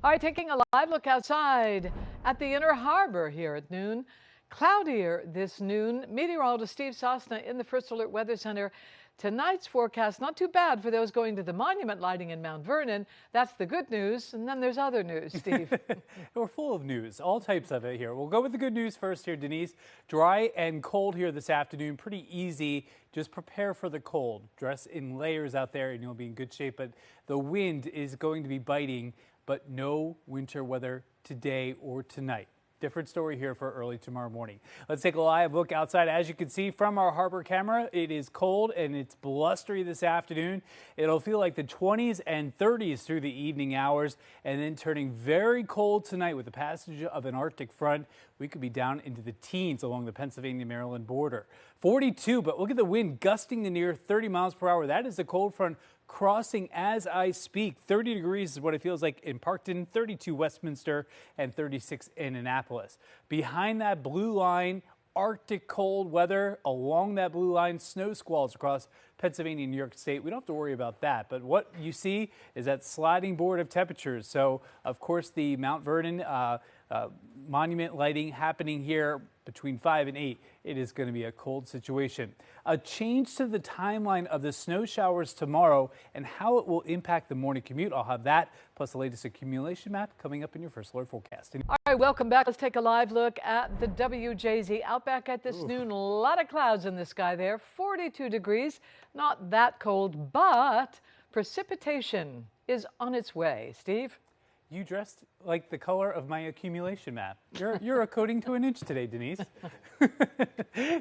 All right, taking a live look outside at the Inner Harbor here at noon. Cloudier this noon. Meteorologist Steve Sosna in the First Alert Weather Center. Tonight's forecast, not too bad for those going to the monument lighting in Mount Vernon. That's the good news. And then there's other news, Steve. We're full of news, all types of it here. We'll go with the good news first here, Denise. Dry and cold here this afternoon. Pretty easy. Just prepare for the cold. Dress in layers out there and you'll be in good shape. But the wind is going to be biting, but no winter weather today or tonight. Different story here for early tomorrow morning. Let's take a live look outside. As you can see from our harbor camera, it is cold and it's blustery this afternoon. It'll feel like the 20s and 30s through the evening hours, and then turning very cold tonight with the passage of an Arctic front. We could be down into the teens along the Pennsylvania-Maryland border. 42, but look at the wind gusting to near 30 miles per hour. That is the cold front crossing as I speak. 30 degrees is what it feels like in Parkton, 32 Westminster, and 36 in Annapolis. Behind that blue line, Arctic cold weather. Along that blue line, snow squalls across Pennsylvania and New York State. We don't have to worry about that. But what you see is that sliding board of temperatures. So, of course, the Mount Vernon monument lighting happening here between 5 and 8. It is going to be a cold situation. A change to the timeline of the snow showers tomorrow and how it will impact the morning commute. I'll have that plus the latest accumulation map coming up in your First Alert forecast. All right, welcome back. Let's take a live look at the WJZ Outback at this noon. A lot of clouds in the sky there. 42 degrees. Not that cold, but precipitation is on its way. Steve? You dressed like the color of my accumulation map. You're a coating to an inch today, Denise.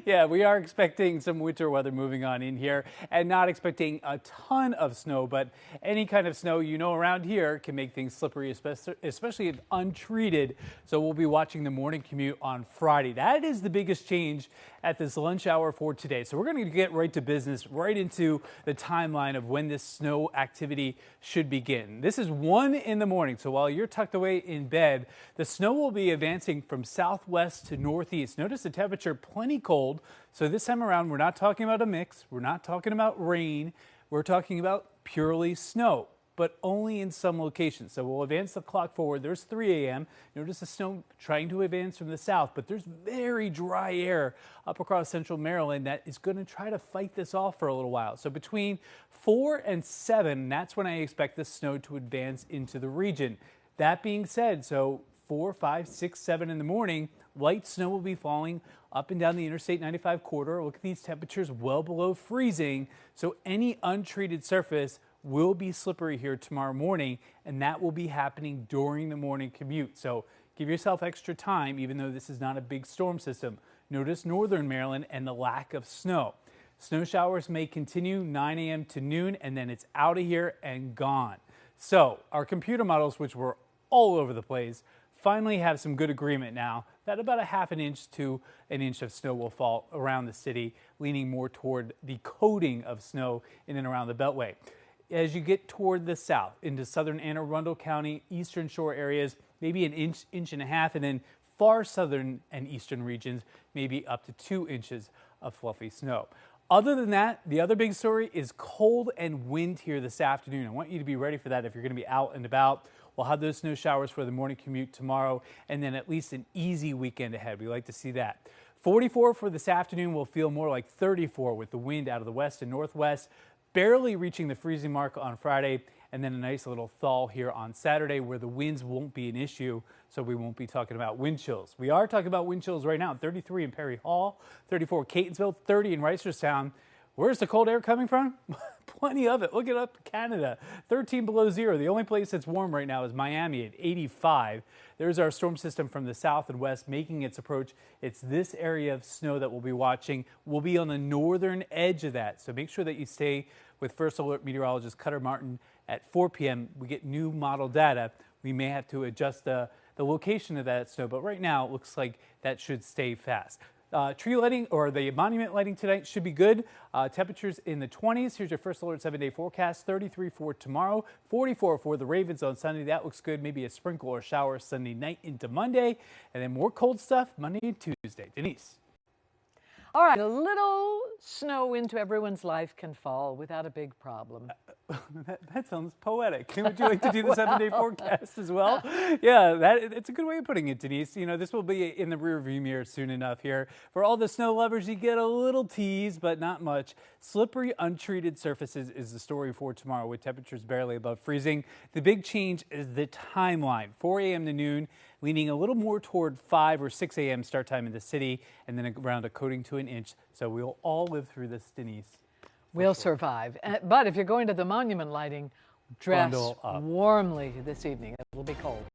Yeah, we are expecting some winter weather moving on in here and not expecting a ton of snow, but any kind of snow, around here can make things slippery, especially if untreated. So we'll be watching the morning commute on Friday. That is the biggest change at this lunch hour for today. So we're going to get right to business, right into the timeline of when this snow activity should begin. This is 1 in the morning, so while you're tucked away in bed, the snow will be advancing from southwest to northeast. Notice the temperature plenty cold. So this time around, we're not talking about a mix. We're not talking about rain. We're talking about purely snow, but only in some locations. So we'll advance the clock forward. There's 3 a.m. Notice the snow trying to advance from the south, but there's very dry air up across central Maryland that is going to try to fight this off for a little while. So between 4 and 7, that's when I expect the snow to advance into the region. That being said, so 4, 5, 6, 7 in the morning, light snow will be falling up and down the Interstate 95 corridor. Look at these temperatures well below freezing. So any untreated surface will be slippery here tomorrow morning, and that will be happening during the morning commute. So give yourself extra time, even though this is not a big storm system. Notice northern Maryland and the lack of snow. Snow showers may continue 9 a.m. to noon, and then it's out of here and gone. So our computer models, which were all over the place, finally have some good agreement now that about a ½ inch to an inch of snow will fall around the city, leaning more toward the coating of snow in and around the Beltway. As you get toward the south into southern Anne Arundel County, eastern shore areas, maybe an inch, inch and a half, and then far southern and eastern regions, maybe up to 2 inches of fluffy snow. Other than that, the other big story is cold and wind here this afternoon. I want you to be ready for that if you're going to be out and about. We'll have those snow showers for the morning commute tomorrow, and then at least an easy weekend ahead. We like to see that. 44 for this afternoon will feel more like 34 with the wind out of the west and northwest, barely reaching the freezing mark on Friday, and then a nice little thaw here on Saturday where the winds won't be an issue, so we won't be talking about wind chills. We are talking about wind chills right now. 33 in Perry Hall, 34 Catonsville, 30 in Reisterstown. Where's the cold air coming from? Plenty of it. Look it up, Canada. 13 below zero. The only place that's warm right now is Miami at 85. There's our storm system from the south and west making its approach. It's this area of snow that we'll be watching. We'll be on the northern edge of that. So make sure that you stay with First Alert meteorologist Cutter Martin at 4 p.m. We get new model data. We may have to adjust the location of that snow, but right now it looks like that should stay fast. Tree lighting or the monument lighting tonight should be good. Temperatures in the 20s. Here's your First Alert 7-day forecast. 33 for tomorrow, 44 for the Ravens on Sunday. That looks good. Maybe a sprinkle or shower Sunday night into Monday. And then more cold stuff Monday and Tuesday. Denise. All right, a little snow into everyone's life can fall without a big problem. That sounds poetic. Would you like to do the 7-day forecast as well? Yeah, it's a good way of putting it, Denise. You know, this will be in the rearview mirror soon enough here. For all the snow lovers, you get a little tease, but not much. Slippery, untreated surfaces is the story for tomorrow, with temperatures barely above freezing. The big change is the timeline, 4 a.m. to noon, leaning a little more toward 5 or 6 a.m. start time in the city, and then around a coating to an inch. So we'll all live through this, Denise. We'll survive. But if you're going to the monument lighting, dress Bundle up. warmly this evening. It'll be cold.